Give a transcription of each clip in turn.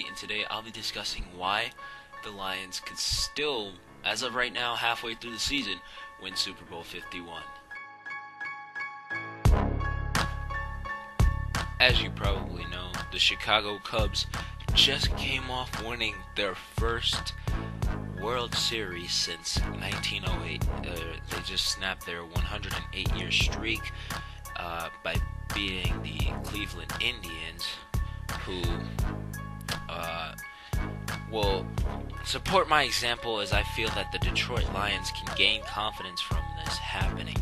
LittyTitty, and today I'll be discussing why the Lions could still, as of right now, halfway through the season, win Super Bowl 51. As you probably know, the Chicago Cubs just came off winning their first World Series since 1908. They just snapped their 108-year streak by beating the Cleveland Indians, who will support my example, as I feel that the Detroit Lions can gain confidence from this happening.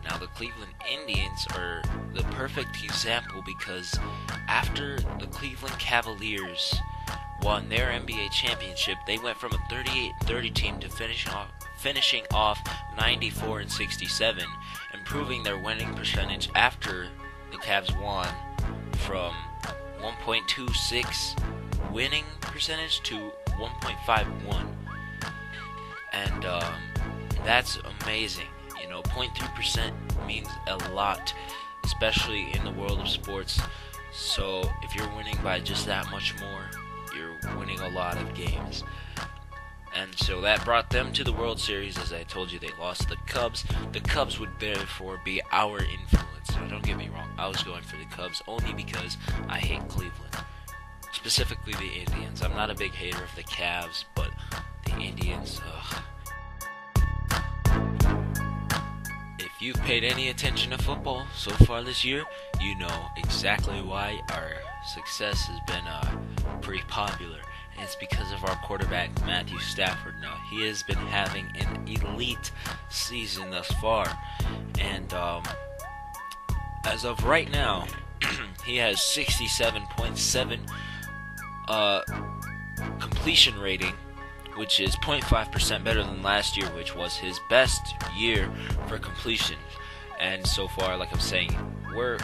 Now, the Cleveland Indians are the perfect example because after the Cleveland Cavaliers won their NBA championship, they went from a 38-30 team to finishing off 94-67, improving their winning percentage after the Cavs won from 1.26 winning percentage to 1.51, and that's amazing. 0.3% means a lot, especially in the world of sports. So if you're winning by just that much more, you're winning a lot of games. And so that brought them to the World Series. As I told you, they lost to the Cubs. The Cubs would therefore be our influence. Now, don't get me wrong, I was going for the Cubs only because I hate Cleveland, specifically the Indians. I'm not a big hater of the Cavs, but the Indians, If you've paid any attention to football so far this year, you know exactly why our success has been pretty popular. And it's because of our quarterback, Matthew Stafford. Now, he has been having an elite season thus far. And as of right now, he has 67.7 completion rating, which is 0.5% better than last year, which was his best year for completion. And so far, like I'm saying, we're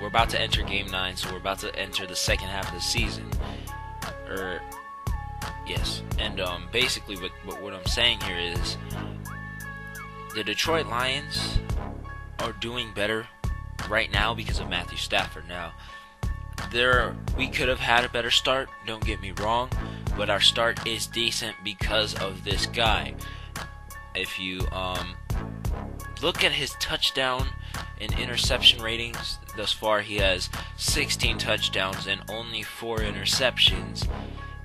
about to enter Game 9, so we're about to enter the second half of the season. Yes. And basically, what I'm saying here is the Detroit Lions are doing better right now because of Matthew Stafford. Now, we could have had a better start, don't get me wrong, but our start is decent because of this guy. If you look at his touchdown and interception ratings thus far, he has 16 touchdowns and only 4 interceptions.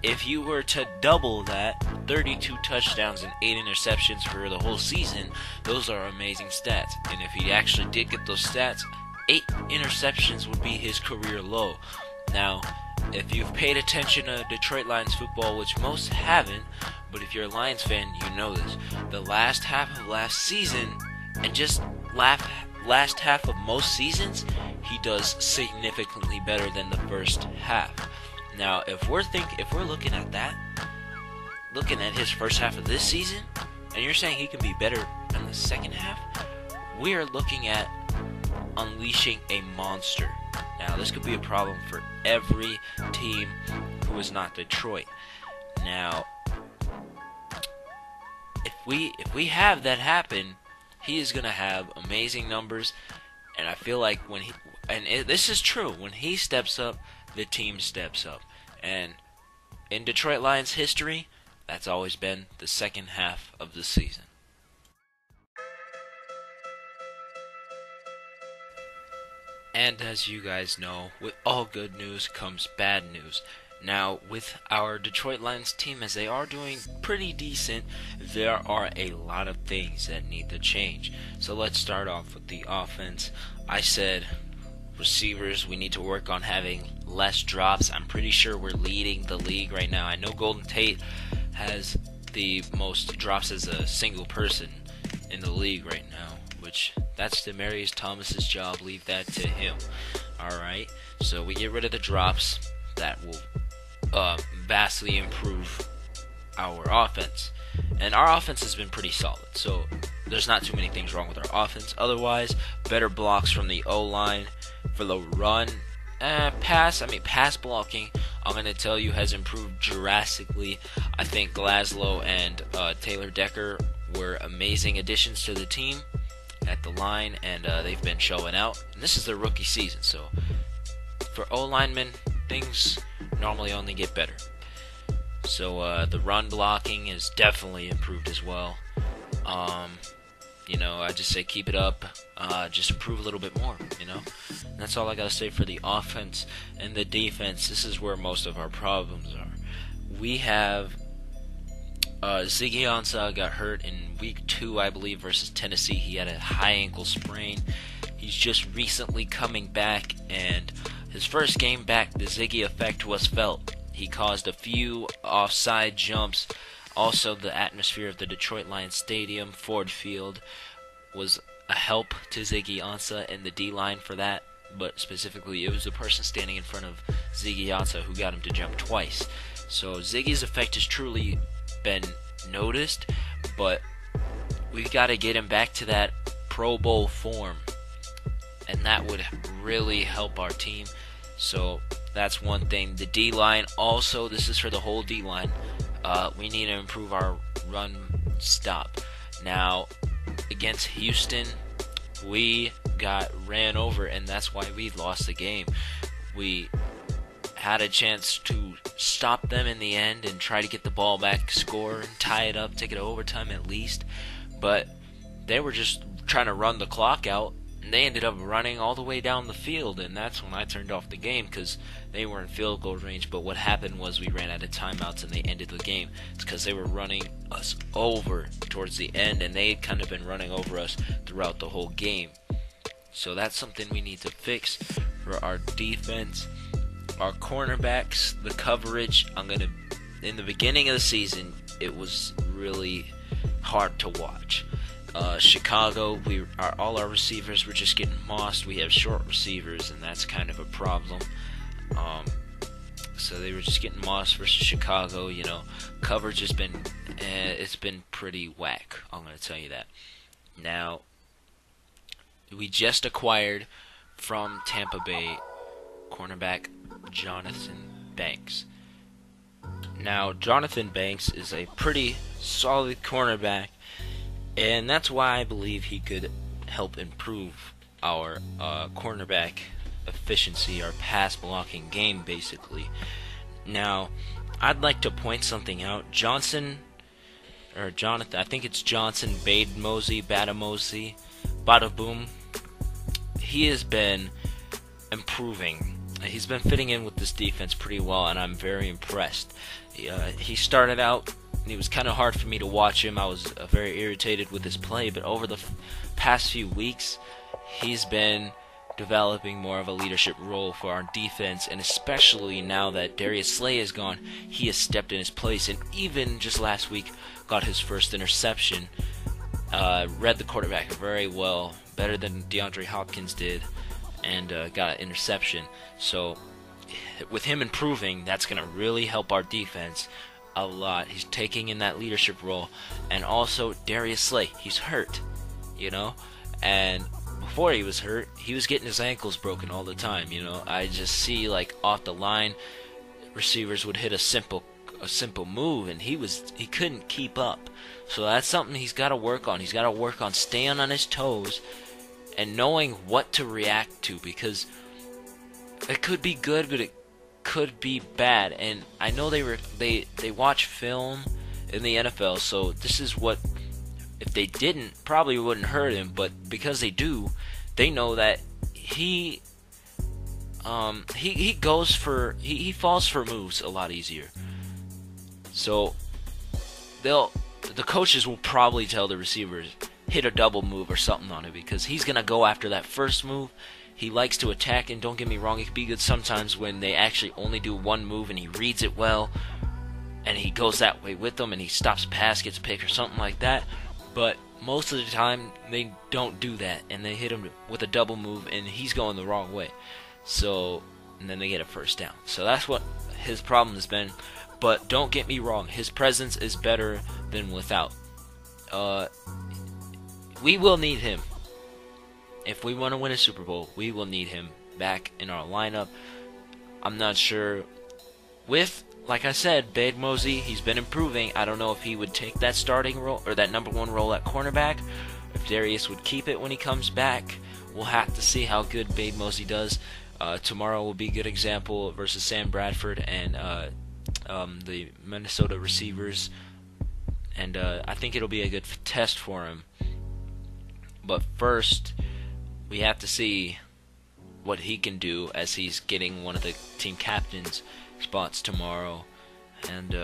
If you were to double that, 32 touchdowns and 8 interceptions for the whole season, those are amazing stats. And if he actually did get those stats, 8 interceptions would be his career low. Now, if you've paid attention to Detroit Lions football, which most haven't, but if you're a Lions fan, you know this. The last half of last season, and just last half of most seasons, he does significantly better than the first half. Now, if we're looking at that, looking at his first half of this season, and you're saying he can be better in the second half, we are looking at unleashing a monster. Now, this could be a problem for every team who is not Detroit. Now, if we have that happen, he is going to have amazing numbers, and I feel like this is true, when he steps up, the team steps up. And in Detroit Lions history, that's always been the second half of the season. And as you guys know, with all good news comes bad news. Now, with our Detroit Lions team, as they are doing pretty decent, there are a lot of things that need to change. So let's start off with the offense. I said receivers, we need to work on having less drops. I'm pretty sure we're leading the league right now. I know Golden Tate has the most drops as a single person in the league right now, which that's Demaryius Thomas's job. Leave that to him. Alright, so we get rid of the drops. That will vastly improve our offense. And our offense has been pretty solid, so there's not too many things wrong with our offense. Otherwise, better blocks from the O-line for the run. Pass blocking, I'm going to tell you, has improved drastically. I think Glasgow and Taylor Decker were amazing additions to the team at the line, and they've been showing out. And this is their rookie season, so for O-linemen, things normally only get better. So the run blocking is definitely improved as well. I just say keep it up. Just improve a little bit more. And that's all I gotta say for the offense and the defense. This is where most of our problems are. We have Ziggy Ansah got hurt in week 2, I believe, versus Tennessee. He had a high ankle sprain. He's just recently coming back, and his first game back, the Ziggy effect was felt. He caused a few offside jumps. Also, the atmosphere of the Detroit Lions Stadium, Ford Field, was a help to Ziggy Ansah and the D-line for that. But specifically, it was the person standing in front of Ziggy Ansah who got him to jump twice. So Ziggy's effect has truly been noticed, but we've got to get him back to that Pro Bowl form, and that would really help our team. So that's one thing. The D-line also, this is for the whole D-line, we need to improve our run stop. Now, against Houston, we got ran over, and that's why we lost the game. We had a chance to stop them in the end and try to get the ball back, score, and tie it up, take it to overtime at least. But they were just trying to run the clock out, and they ended up running all the way down the field, and that's when I turned off the game because they were in field goal range. But what happened was we ran out of timeouts and they ended the game. It's because they were running us over towards the end, and they had kind of been running over us throughout the whole game. So that's something we need to fix for our defense. Our cornerbacks, the coverage, in the beginning of the season, it was really hard to watch. Chicago, all our receivers were just getting mossed. We have short receivers, and that's kind of a problem. So they were just getting mossed versus Chicago. Coverage has been, it's been pretty whack. I'm going to tell you that. Now, we just acquired from Tampa Bay cornerback Jonathan Banks. Now, Jonathan Banks is a pretty solid cornerback, and that's why I believe he could help improve our cornerback efficiency, our pass blocking game, basically. Now, I'd like to point something out. Jonathan, I think it's Johnson Badamosi, he has been improving. He's been fitting in with this defense pretty well, and I'm very impressed. He started out, and it was kind of hard for me to watch him. I was very irritated with his play, but over the past few weeks, he's been developing more of a leadership role for our defense, and especially now that Darius Slay is gone, he has stepped in his place, and even just last week got his first interception. Read the quarterback very well, better than DeAndre Hopkins did, and got an interception. So with him improving, that's going to really help our defense a lot. He's taking in that leadership role. And also Darius Slay, he's hurt, and before he was hurt, he was getting his ankles broken all the time. I just see, like, off the line, receivers would hit a simple move, and he couldn't keep up. So that's something he's got to work on. He's got to work on staying on his toes and knowing what to react to, because it could be good, but it could be bad. And I know they watch film in the NFL, so this is what, if they didn't, probably wouldn't hurt him, but because they do, they know that he falls for moves a lot easier. So the coaches will probably tell the receivers, hit a double move or something on it, because he's gonna go after that first move. He likes to attack, and don't get me wrong, it can be good sometimes when they actually only do one move and he reads it well and he goes that way with them and he stops pass, gets a pick or something like that. But most of the time they don't do that, and they hit him with a double move and he's going the wrong way. So, and then they get a first down. So that's what his problem has been. But don't get me wrong, his presence is better than without. We will need him. If we want to win a Super Bowl, we will need him back in our lineup. I'm not sure. Like I said, Bade Mosey, he's been improving. I don't know if he would take that starting role or that number 1 role at cornerback. If Darius would keep it when he comes back, we'll have to see how good Bade Mosey does. Tomorrow will be a good example versus Sam Bradford and the Minnesota receivers, and I think it'll be a good test for him. But first, we have to see what he can do, as he's getting one of the team captain's spots tomorrow. And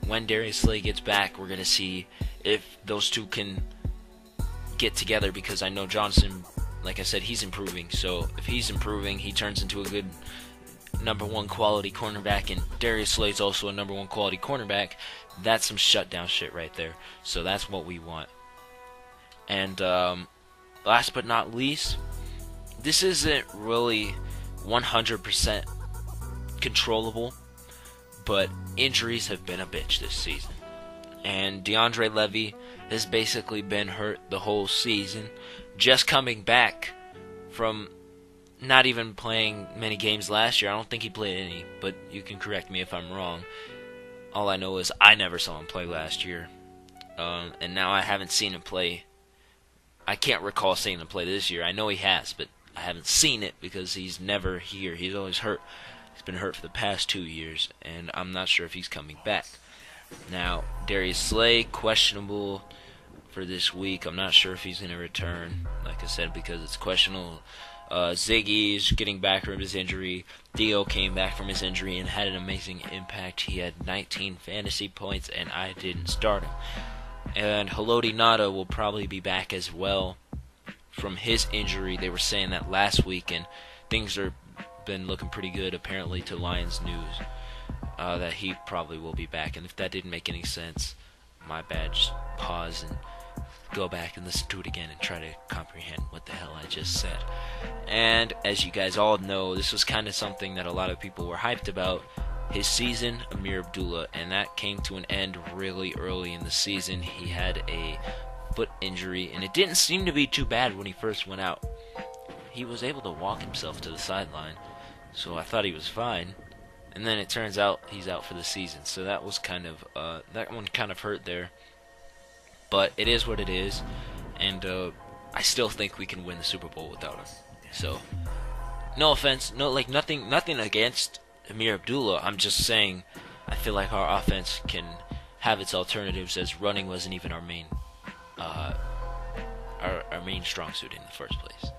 when Darius Slay gets back, we're going to see if those two can get together, because I know Johnson, like I said, he's improving. So if he's improving, he turns into a good number one quality cornerback, and Darius Slay's also a number one quality cornerback. That's some shutdown shit right there. So that's what we want. And last but not least, this isn't really 100% controllable, but injuries have been a bitch this season. And DeAndre Levy has basically been hurt the whole season, just coming back from not even playing many games last year. I don't think he played any, but you can correct me if I'm wrong. All I know is I never saw him play last year, and now I haven't seen him play. I can't recall seeing him play this year. I know he has, but I haven't seen it because he's never here. He's always hurt. He's been hurt for the past 2 years, and I'm not sure if he's coming back. Now, Darius Slay, questionable for this week. I'm not sure if he's going to return, like I said, because it's questionable. Ziggy's getting back from his injury. Theo came back from his injury and had an amazing impact. He had 19 fantasy points, and I didn't start him. And Haloti Ngata will probably be back as well from his injury. They were saying that last week, and things are been looking pretty good apparently to Lions News, that he probably will be back. And if that didn't make any sense, my bad. Just pause and go back and listen to it again and try to comprehend what the hell I just said. And as you guys all know, this was kind of something that a lot of people were hyped about. His season, Amir Abdullah, and that came to an end really early in the season. He had a foot injury, and it didn't seem to be too bad when he first went out. He was able to walk himself to the sideline, so I thought he was fine. And then it turns out he's out for the season, so that was kind of that one kind of hurt there. But it is what it is, and I still think we can win the Super Bowl without him. So, no offense, nothing against Amir Abdullah. I'm just saying, I feel like our offense can have its alternatives, as running wasn't even our main strong suit in the first place.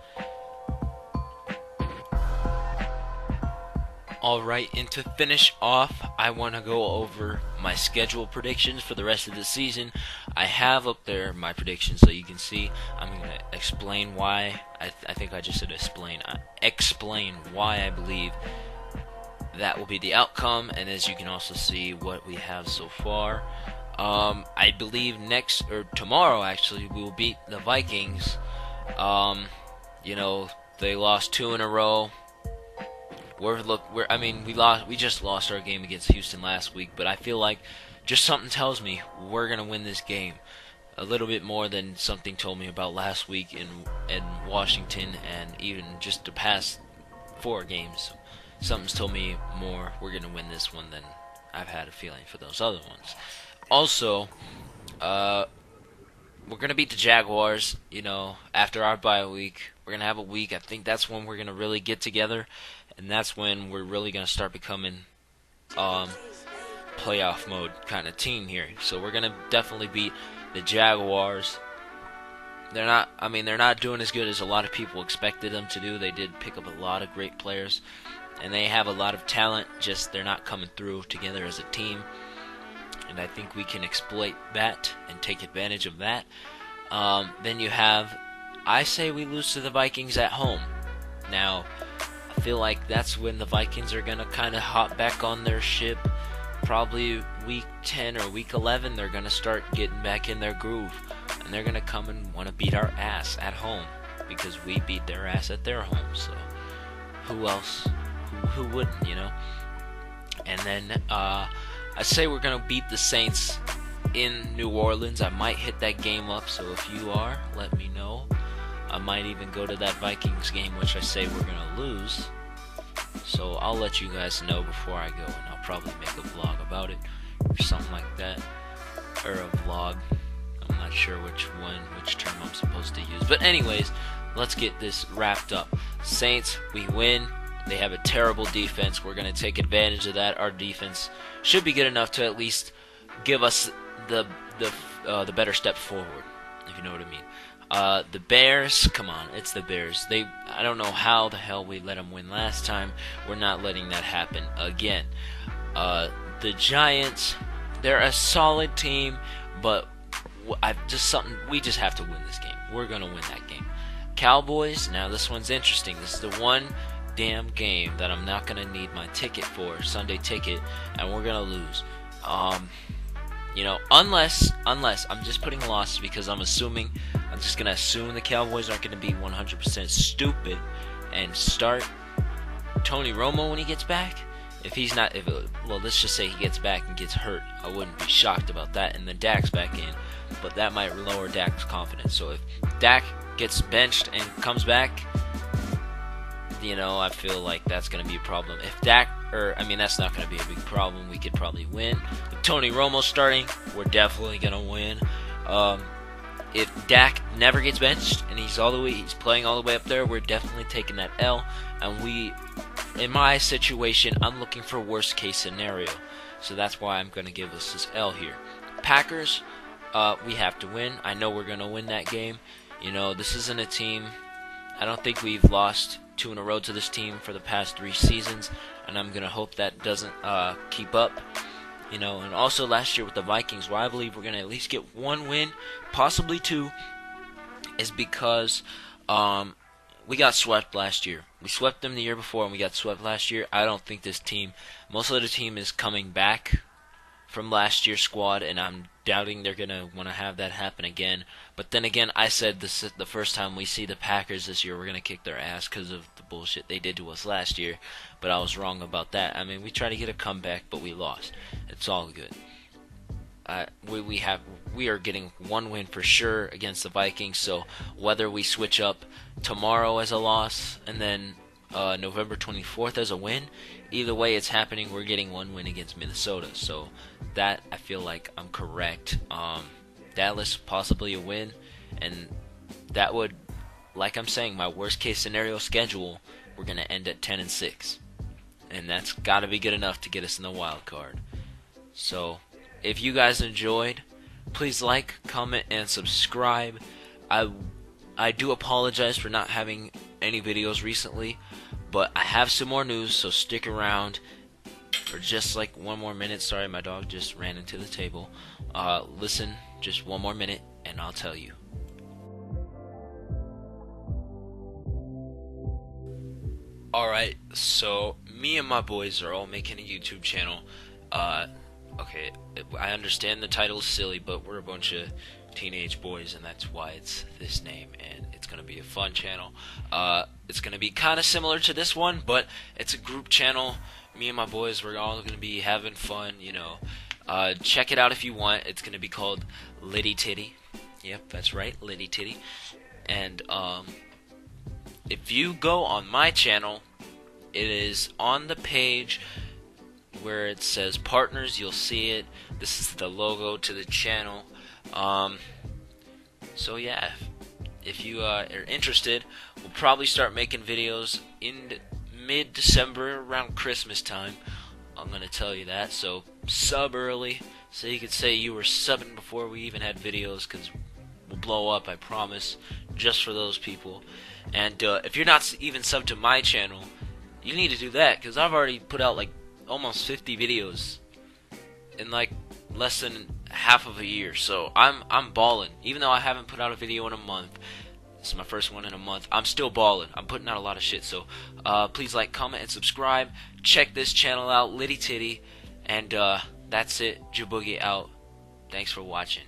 Alright, and to finish off, I want to go over my schedule predictions for the rest of the season. I have up there my predictions so you can see. I'm going to explain why. I think I just said explain. Explain why I believe that will be the outcome, and as you can also see what we have so far. I believe tomorrow actually, we will beat the Vikings. They lost 2 in a row. We just lost our game against Houston last week, but I feel like just something tells me we're gonna win this game. A little bit more than something told me about last week in Washington, and even just the past 4 games. Something's told me more we're gonna win this one than I've had a feeling for those other ones. Also, we're gonna beat the Jaguars. After our bye week, we're gonna have a week. I think that's when we're gonna really get together. And that's when we're really going to start becoming playoff mode kind of team here. So we're going to definitely beat the Jaguars. They're not doing as good as a lot of people expected them to do. They did pick up a lot of great players, and they have a lot of talent, just they're not coming through together as a team. And I think we can exploit that and take advantage of that. Then you have, I say we lose to the Vikings at home. Now, I feel like that's when the Vikings are going to kind of hop back on their ship. Probably week 10 or week 11, they're going to start getting back in their groove. And they're going to come and want to beat our ass at home, because we beat their ass at their home. So who else? Who wouldn't, And then I say we're going to beat the Saints in New Orleans. I might hit that game up, so if you are, let me know. I might even go to that Vikings game, which I say we're going to lose. So I'll let you guys know before I go, and I'll probably make a vlog about it or something like that. Or a vlog. I'm not sure which term I'm supposed to use. But anyways, let's get this wrapped up. Saints, we win. They have a terrible defense. We're going to take advantage of that. Our defense should be good enough to at least give us the better step forward, if you know what I mean. The Bears, come on, it's the Bears. I don't know how the hell we let them win last time. We're not letting that happen again. The Giants, they're a solid team, but we just have to win this game. We're gonna win that game. Cowboys, now this one's interesting. This is the one damn game that I'm not gonna need my ticket for, Sunday ticket, and we're gonna lose. You know, unless I'm just putting losses because I'm just gonna assume the Cowboys aren't gonna be 100% stupid and start Tony Romo when he gets back. If he's not, well, let's just say he gets back and gets hurt, I wouldn't be shocked about that. And then Dak's back in, but that might lower Dak's confidence. So if Dak gets benched and comes back, you know, I feel like that's going to be a problem. If that's not going to be a big problem. We could probably win. With Tony Romo starting, we're definitely going to win. If Dak never gets benched and he's playing all the way up there, we're definitely taking that L. And in my situation, I'm looking for worst case scenario. So that's why I'm going to give us this L here. Packers, we have to win. I know we're going to win that game. You know, this isn't a team. I don't think we've lost 2 in a row to this team for the past 3 seasons, and I'm going to hope that doesn't keep up. You know, and also last year with the Vikings, where I believe we're going to at least get 1 win, possibly 2, is because we got swept last year. We swept them the year before, and we got swept last year. I don't think most of the team is coming back from last year's squad, and I'm doubting they're going to want to have that happen again. But then again, I said the first time we see the Packers this year, we're going to kick their ass because of the bullshit they did to us last year. But I was wrong about that. I mean, we tried to get a comeback, but we lost. It's all good. We are getting 1 win for sure against the Vikings. So whether we switch up tomorrow as a loss and then November 24th as a win, either way it's happening. We're getting 1 win against Minnesota. So that, I feel like I'm correct. Dallas possibly a win, and that would, like I'm saying, my worst case scenario schedule, we're going to end at 10-6. And that's got to be good enough to get us in the wild card. So if you guys enjoyed, please like, comment, and subscribe. I do apologize for not having any videos recently, but I have some more news, so stick around for just like 1 more minute. Sorry, my dog just ran into the table. Listen just 1 more minute, and I'll tell you. Alright, so me and my boys are all making a YouTube channel. Okay, I understand the title is silly, but we're a bunch of teenage boys, and that's why it's this name, and it's going to be a fun channel. It's going to be kind of similar to this one, but it's a group channel. Me and my boys, we're all going to be having fun, you know. Check it out if you want. It's going to be called LittyTitty. Yep, that's right, LittyTitty. And if you go on my channel, it is on the page where it says partners. You'll see it. This is the logo to the channel. So yeah, if you are interested, we'll probably start making videos in mid-December, around Christmas time. I'm gonna tell you that. So sub early, so you could say you were subbing before we even had videos, because we'll blow up, I promise, just for those people. And if you're not even subbed to my channel, you need to do that, because I've already put out like almost 50 videos in like less than half of a year. So I'm balling. Even though I haven't put out a video in a month, this is my first one in a month, I'm still balling. I'm putting out a lot of shit. So please like, comment, and subscribe. Check this channel out, LittyTitty. And that's it. Jaboogie out. Thanks for watching.